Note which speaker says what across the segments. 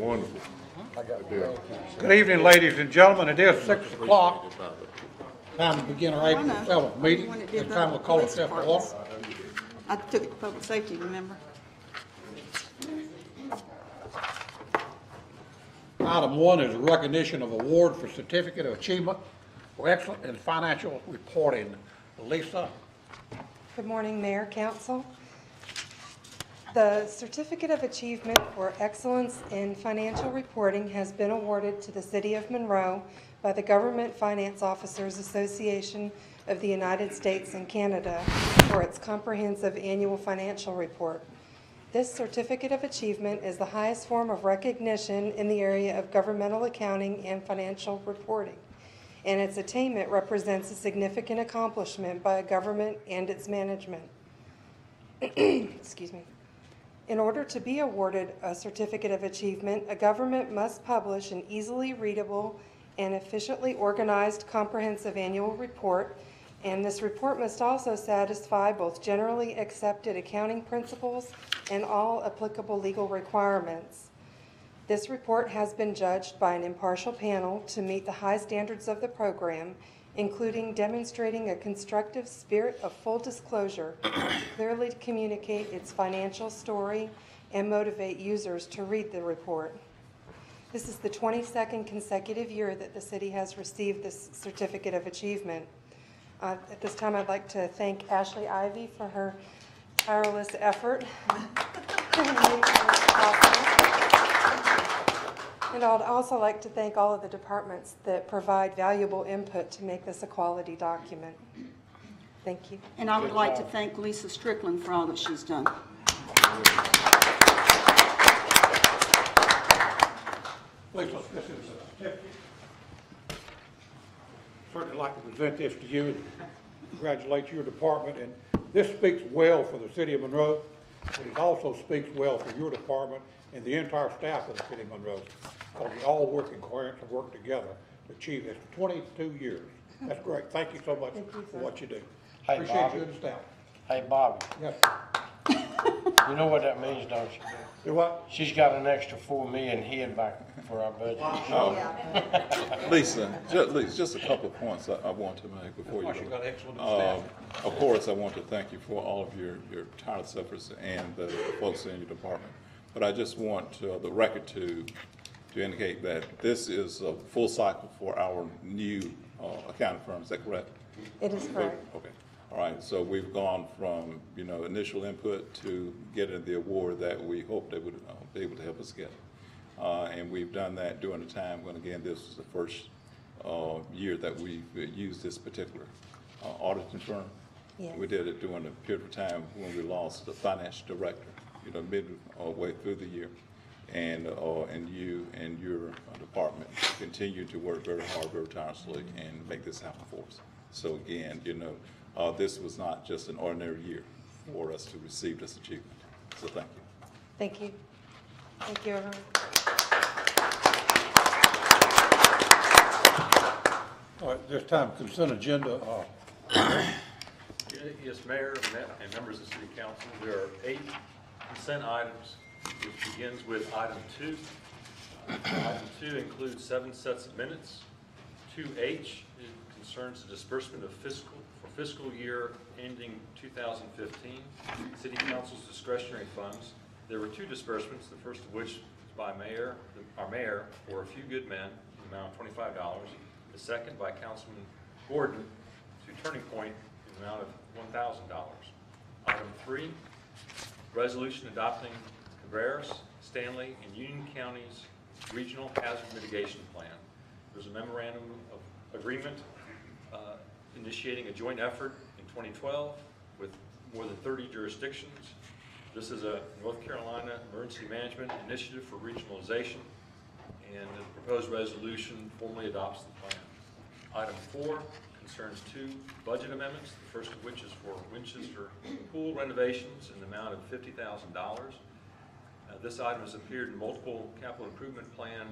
Speaker 1: Wonderful.
Speaker 2: Good evening, ladies and gentlemen. It is 6 o'clock. Time to begin our April 7th meeting. It's time to call itself to order.
Speaker 3: I took it to public safety, remember?
Speaker 2: Item 1 is a recognition of award for Certificate of Achievement for Excellence in Financial Reporting. Lisa.
Speaker 4: Good morning, Mayor, Council. The Certificate of Achievement for Excellence in Financial Reporting has been awarded to the City of Monroe by the Government Finance Officers Association of the United States and Canada for its comprehensive annual financial report. This Certificate of Achievement is the highest form of recognition in the area of governmental accounting and financial reporting, and its attainment represents a significant accomplishment by a government and its management. Excuse me. In order to be awarded a Certificate of Achievement, a government must publish an easily readable and efficiently organized comprehensive annual report, and this report must also satisfy both generally accepted accounting principles and all applicable legal requirements. This report has been judged by an impartial panel to meet the high standards of the program, including demonstrating a constructive spirit of full disclosure to clearly communicate its financial story and motivate users to read the report. This is the 22nd consecutive year that the city has received this Certificate of Achievement. At this time, I'd like to thank Ashley Ivy for her tireless effort. And I'd also like to thank all of the departments that provide valuable input to make this a quality document. Thank you.
Speaker 3: And I would like to thank Lisa Strickland for all that she's done.
Speaker 2: Lisa, this is a certificate. Certainly like to present this to you and congratulate your department. And this speaks well for the City of Monroe, but it also speaks well for your department and the entire staff of the City of Monroe, because we all work in coherence and work together to achieve this for 22 years. That's great. Thank you so much for what you do.
Speaker 5: Hey,
Speaker 2: Appreciate
Speaker 5: Bobby.
Speaker 2: you and the staff.
Speaker 5: Hey, Bobby,
Speaker 2: Yes.
Speaker 5: you know what that means, don't you?
Speaker 2: Do what?
Speaker 5: She's got an extra $4 million hid back for our budget.
Speaker 1: Lisa, just a couple of points I want to make before you
Speaker 2: Of course, you
Speaker 1: go.
Speaker 2: got excellent staff.
Speaker 1: Of course, I want to thank you for all of your tireless efforts and the folks in your department. But I just want the record to indicate that this is a full cycle for our new accounting firm. Is that correct?
Speaker 4: It is correct.
Speaker 1: Okay. All right. So we've gone from initial input to getting the award that we hope they would be able to help us get. And we've done that during a time when, again, this was the first year that we've used this particular auditing firm.
Speaker 4: Yes.
Speaker 1: We did it during a period of time when we lost the finance director, midway through the year. And you and your department continue to work very hard, very tirelessly, and make this happen for us. So again, this was not just an ordinary year for us to receive this achievement. So thank you.
Speaker 4: Thank you. Thank you, everyone.
Speaker 2: All right, this time consent agenda.
Speaker 6: Yes, Mayor and members of the City Council, there are 8 consent items, which begins with item 2. Item 2 includes 7 sets of minutes. 2H concerns the disbursement of fiscal year ending 2015, City Council's discretionary funds. There were 2 disbursements, the first of which was by our mayor, for A Few Good Men, the amount of $25. The second by Councilman Gordon to Turning Point, in the amount of $1,000. Item 3, resolution adopting Cabarrus, Stanley, and Union Counties Regional Hazard Mitigation Plan. There's a memorandum of agreement initiating a joint effort in 2012 with more than 30 jurisdictions. This is a North Carolina Emergency Management Initiative for Regionalization, and the proposed resolution formally adopts the plan. Item 4 concerns 2 budget amendments, the first of which is for Winchester pool renovations in the amount of $50,000. This item has appeared in multiple capital improvement plan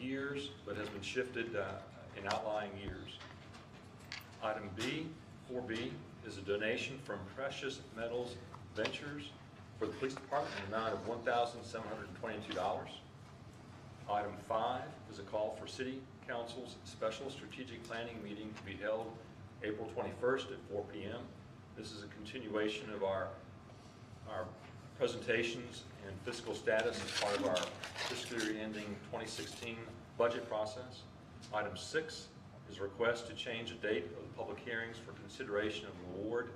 Speaker 6: years, but has been shifted in outlying years. Item B, 4B, is a donation from Precious Metals Ventures for the police department in the amount of $1,722. Item 5 is a call for City Council's special strategic planning meeting to be held April 21st at 4 p.m. This is a continuation of our presentations and fiscal status as part of our fiscal year ending 2016 budget process. Item 6 is a request to change the date of the public hearings for consideration of the award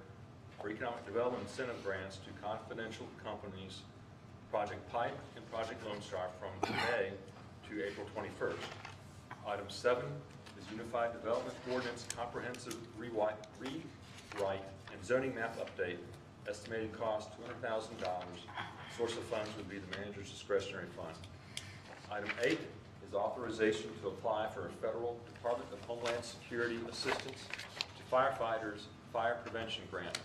Speaker 6: for economic development incentive grants to confidential companies Project Pipe and Project Lone Star from today to April 21st. Item 7 is Unified Development Ordinance Comprehensive Rewrite and Zoning Map Update. Estimated cost $200,000. Source of funds would be the manager's discretionary fund. Item 8 is authorization to apply for a Federal Department of Homeland Security assistance to firefighters fire prevention grant.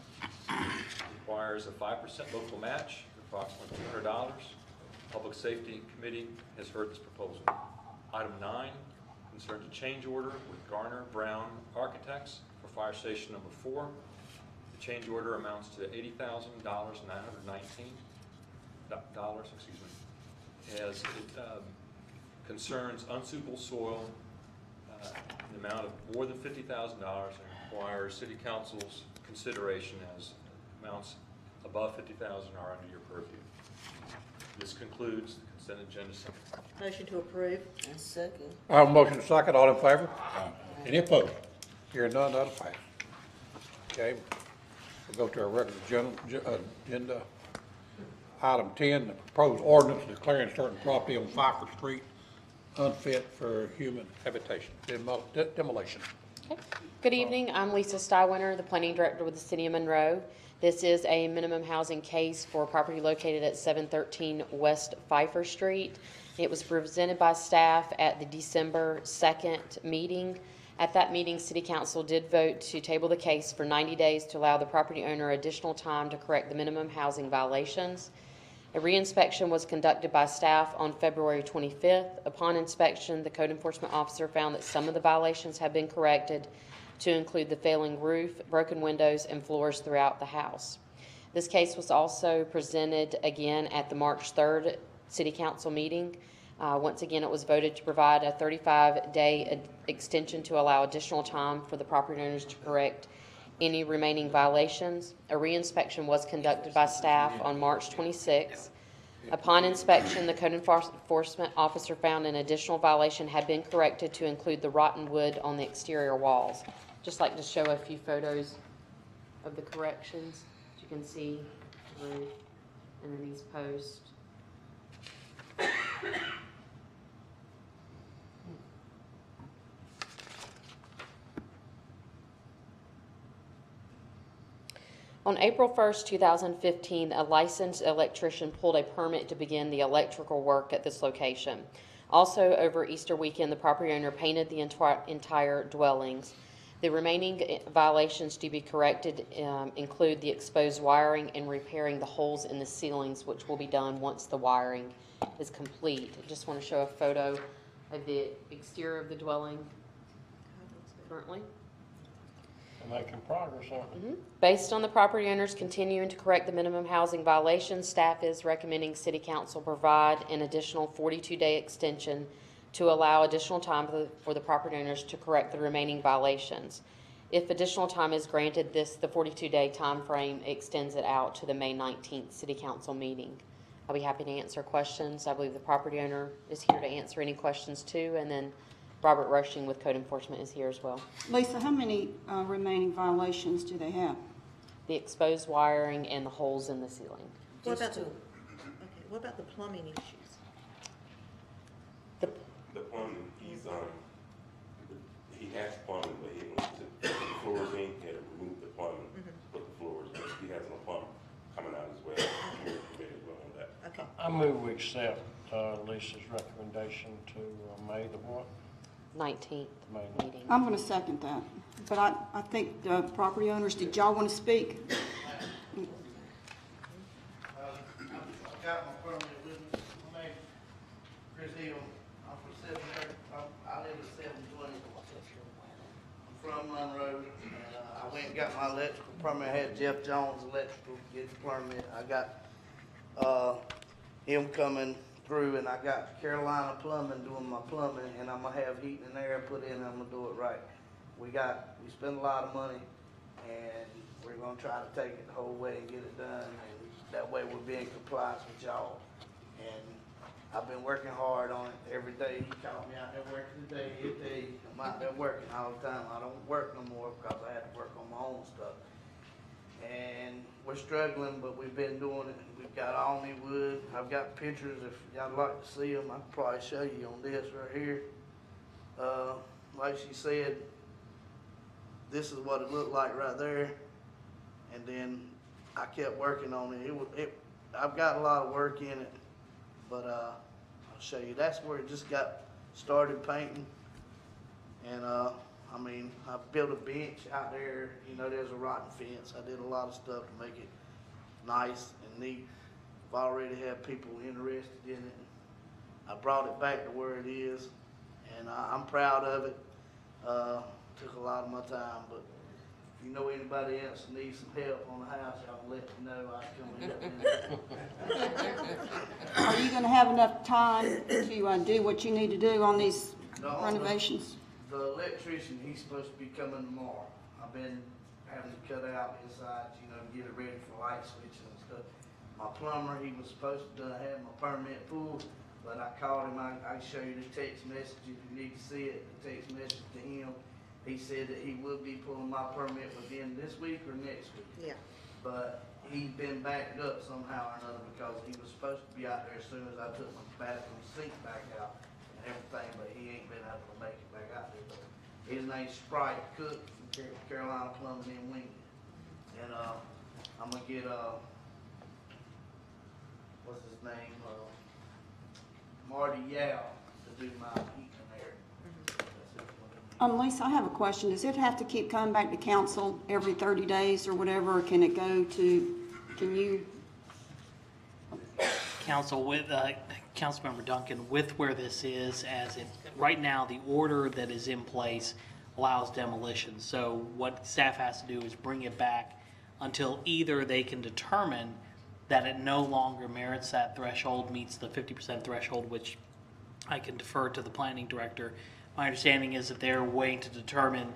Speaker 6: Requires a 5% local match, approximately $200. Public Safety Committee has heard this proposal. Item 9 concerns a change order with Garner Brown Architects for Fire Station number 4. The change order amounts to $80,919, as it concerns unsuitable soil in the amount of more than $50,000 and requires City Council's consideration as amounts above $50,000 are under your purview. This concludes the consent agenda.
Speaker 7: Motion to approve. And second.
Speaker 2: I have a motion and a second. All in favor? Any opposed? Hearing none, that'll pass. Okay, we'll go to our regular agenda. Item 10, the proposed ordinance declaring certain property on Pfeiffer Street unfit for human habitation, demolition.
Speaker 8: Okay. Good evening, I'm Lisa Stywinner, the Planning Director with the City of Monroe. This is a minimum housing case for property located at 713 West Pfeiffer Street. It was presented by staff at the December 2nd meeting. At that meeting, City Council did vote to table the case for 90 days to allow the property owner additional time to correct the minimum housing violations. A reinspection was conducted by staff on February 25th. Upon inspection, the code enforcement officer found that some of the violations had been corrected to include the failing roof, broken windows, and floors throughout the house. This case was also presented again at the March 3rd City Council meeting. Once again, it was voted to provide a 35-day extension to allow additional time for the property owners to correct any remaining violations. A reinspection was conducted by staff on March 26th. Upon inspection, the code enforcement officer found an additional violation had been corrected to include the rotten wood on the exterior walls. Just like to show a few photos of the corrections. As you can see, the roof and then these posts. On April 1st, 2015, a licensed electrician pulled a permit to begin the electrical work at this location. Also, over Easter weekend, the property owner painted the entire dwellings. The remaining violations to be corrected include the exposed wiring and repairing the holes in the ceilings, which will be done once the wiring is complete. I just want to show a photo of the exterior of the dwelling currently.
Speaker 5: We're making progress, aren't we?
Speaker 8: Based on the property owners continuing to correct the minimum housing violations, staff is recommending City Council provide an additional 42-day extension to allow additional time for the property owners to correct the remaining violations. If additional time is granted, the 42-day time frame extends it out to the May 19th City Council meeting. I'll be happy to answer questions. I believe the property owner is here to answer any questions too, and then Robert Rushing with Code Enforcement is here as well.
Speaker 3: Lisa, how many remaining violations do they have?
Speaker 8: The exposed wiring and the holes in the ceiling.
Speaker 7: What about what about the plumbing issues?
Speaker 9: The plumbing, he has plumbing, but he went to put the floors in, he had to remove the plumbing, put the floors in. He has no plumbing coming out as well. We're committed well on that.
Speaker 7: Okay.
Speaker 5: I move we accept Lisa's recommendation to May the what?
Speaker 8: 19th
Speaker 5: May.
Speaker 8: meeting.
Speaker 3: I'm going to second that, but I think the property owners, did y'all want to speak?
Speaker 10: I've got my permit with me. My name's Chris Hill. I'm from I live at 720. I'm from Monroe. I went and got my electrical permit. I had Jeff Jones Electrical get the permit. I got him coming through, and I got Carolina Plumbing doing my plumbing, and I'm gonna have heating and air put in, and I'm gonna do it right. We spend a lot of money, and we're gonna try to take it the whole way and get it done, and that way we'll be in compliance with y'all. And I've been working hard on it every day. He called me out there working today, every day. I'm out there working all the time. I don't work no more because I had to work on my own stuff. And we're struggling, but we've been doing it. We've got Alney wood. I've got pictures. If y'all like to see them, I can probably show you on this right here. Like she said, this is what it looked like right there. And then I kept working on it. I've got a lot of work in it, but I'll show you. That's where it just got started painting. And I mean, I built a bench out there. You know, there's a rotten fence. I did a lot of stuff to make it nice and neat. I've already had people interested in it. I brought it back to where it is, and I'm proud of it. Took a lot of my time, but if you know anybody else that needs some help on the house, y'all let me know. I come in.
Speaker 3: Are you gonna have enough time to do what you need to do on these renovations?
Speaker 10: The electrician, he's supposed to be coming tomorrow. I've been having to cut out inside, you know, to get it ready for light switches and stuff. My plumber, he was supposed to have my permit pulled, but I called him. I can show you the text message if you need to see it. The text message to him. He said that he would be pulling my permit within this week or next week.
Speaker 7: Yeah.
Speaker 10: But he's been backed up somehow or another because he was supposed to be out there as soon as I took my bathroom sink back out and everything, but he ain't been able to make it back out there. But his name's Sprite Cook from Carolina Plumbing in Wingate. And I'm gonna get what's his name? Marty Yao to do my heating and air.
Speaker 3: Lisa, I have a question. Does it have to keep coming back to council every 30 days or whatever, or can it go to, can you?
Speaker 11: Council with, Councilmember Duncan, with where this is, as it, right now, the order that is in place allows demolition. So what staff has to do is bring it back until either they can determine that it no longer merits that threshold, meets the 50% threshold, which I can defer to the planning director. My understanding is that they're waiting to determine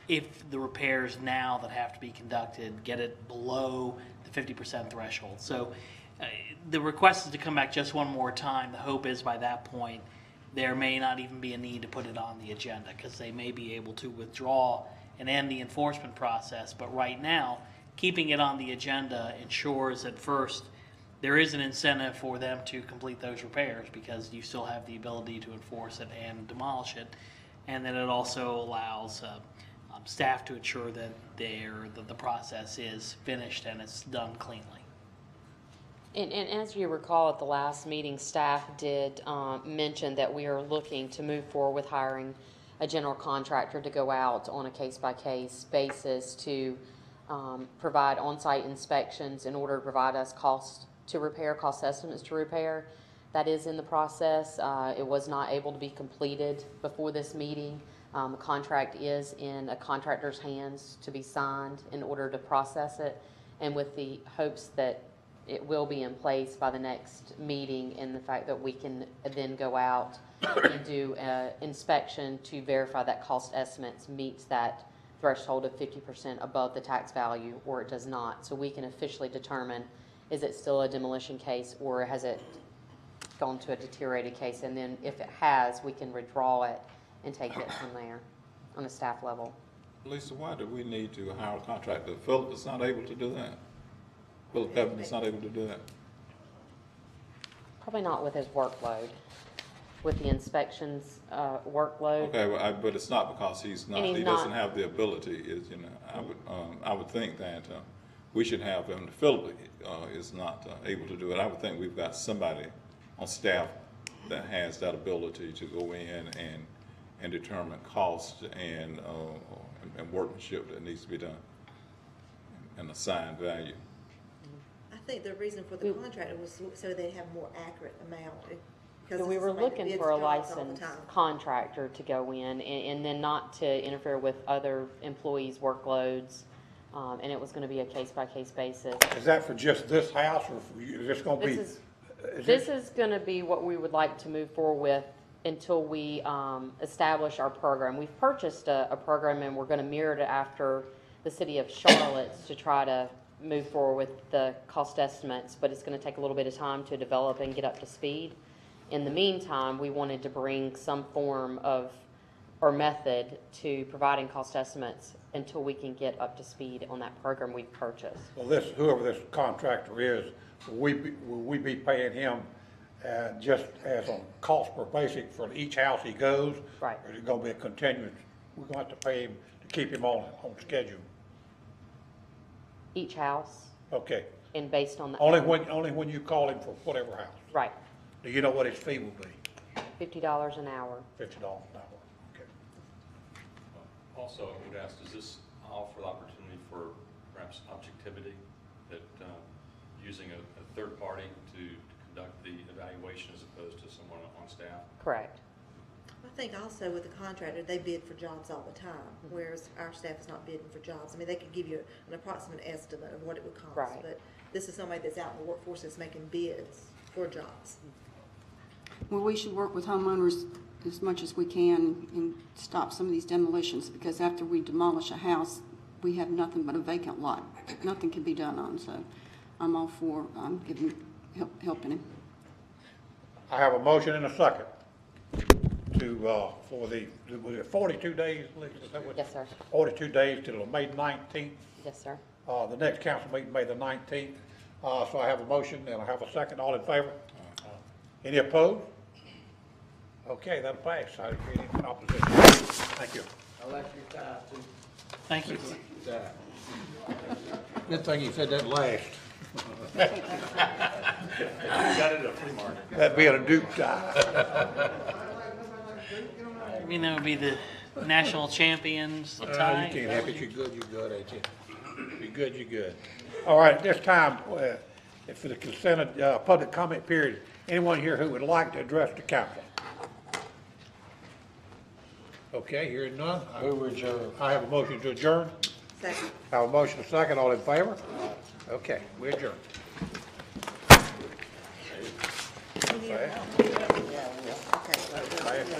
Speaker 11: if the repairs now that have to be conducted get it below the 50% threshold. So the request is to come back just one more time. The hope is by that point, there may not even be a need to put it on the agenda because they may be able to withdraw and end the enforcement process. But right now, keeping it on the agenda ensures that first, there is an incentive for them to complete those repairs because you still have the ability to enforce it and demolish it. And then it also allows staff to ensure that the process is finished and it's done cleanly.
Speaker 8: And as you recall, at the last meeting, staff did mention that we are looking to move forward with hiring a general contractor to go out on a case-by-case basis to provide on-site inspections in order to provide us cost estimates to repair. That is in the process. It was not able to be completed before this meeting. The contract is in a contractor's hands to be signed in order to process it, and with the hopes that it will be in place by the next meeting, and the fact that we can then go out and do an inspection to verify that cost estimates meets that threshold of 50% above the tax value, or it does not. So we can officially determine, is it still a demolition case or has it gone to a deteriorated case? And then if it has, we can withdraw it and take it from there on a staff level.
Speaker 1: Lisa, why do we need to hire a contractor? Philip is not able to do that. Philip Evans is not able to do that.
Speaker 8: Probably not with his workload, with the inspections workload.
Speaker 1: Okay, but it's not because he doesn't
Speaker 8: not
Speaker 1: have the ability. Is, you know, I would think that we should have him. Philip is not able to do it. I would think we've got somebody on staff that has that ability to go in and determine cost and workmanship that needs to be done and assign value.
Speaker 7: I think the reason for the contractor was so they have more accurate amount.
Speaker 8: So we were looking for a licensed contractor to go in and then not to interfere with other employees' workloads, And it was gonna be a case-by-case basis.
Speaker 2: Is that for just this house, or for you, is this gonna be?
Speaker 8: This is gonna be what we would like to move forward with until we establish our program. We've purchased a program, and we're gonna mirror it after the city of Charlotte's to try to move forward with the cost estimates, but it's gonna take a little bit of time to develop and get up to speed. In the meantime, we wanted to bring some form of, or method to providing cost estimates until we can get up to speed on that program we've purchased.
Speaker 2: Well, whoever this contractor is, will we be paying him just as on cost per basic for each house he goes?
Speaker 8: Right.
Speaker 2: Or is it gonna be a continuance? We're gonna have to pay him to keep him on schedule?
Speaker 8: Each house,
Speaker 2: Okay.
Speaker 8: and based on the.
Speaker 2: Only when you call him for whatever house?
Speaker 8: Right,
Speaker 2: Do you know what his fee will be?
Speaker 8: $50 an hour.
Speaker 2: $50 an hour, okay.
Speaker 6: Also, I would ask, does this offer the opportunity for perhaps objectivity, that using a third party to conduct the evaluation as opposed to someone on staff?
Speaker 8: Correct.
Speaker 7: I think also with the contractor, they bid for jobs all the time, whereas our staff is not bidding for jobs. I mean, they could give you an approximate estimate of what it would cost.
Speaker 8: Right.
Speaker 7: But this is somebody that's out in the workforce that's making bids for jobs.
Speaker 3: Well, we should work with homeowners as much as we can and stop some of these demolitions, because after we demolish a house, we have nothing but a vacant lot. Nothing can be done on, so I'm all for helping him.
Speaker 2: I have a motion and a second for was it 42 days, Liz? Is that what-
Speaker 8: Yes, sir.
Speaker 2: 42 days till May 19th.
Speaker 8: Yes, sir.
Speaker 2: The next council meeting, May the 19th. So I have a motion and I have a second. All in favor? Any opposed? Okay, that'll pass. I agree in opposition. Thank you.
Speaker 10: I like your tie too.
Speaker 11: Thank you.
Speaker 2: Good thing you said that last.
Speaker 6: You got it at a flea market.
Speaker 2: That being a Duke tie.
Speaker 11: I mean, that would be the national champions, the
Speaker 2: You
Speaker 11: tie.
Speaker 2: can't help it. You're good, ain't you? You're good. All right, at this time, for the consent, public comment period, anyone here who would like to address the council? Okay, hearing none. I have a motion to adjourn.
Speaker 7: Second.
Speaker 2: I have a motion, a second. All in favor? Okay, we adjourn.
Speaker 7: Okay.
Speaker 2: Fast.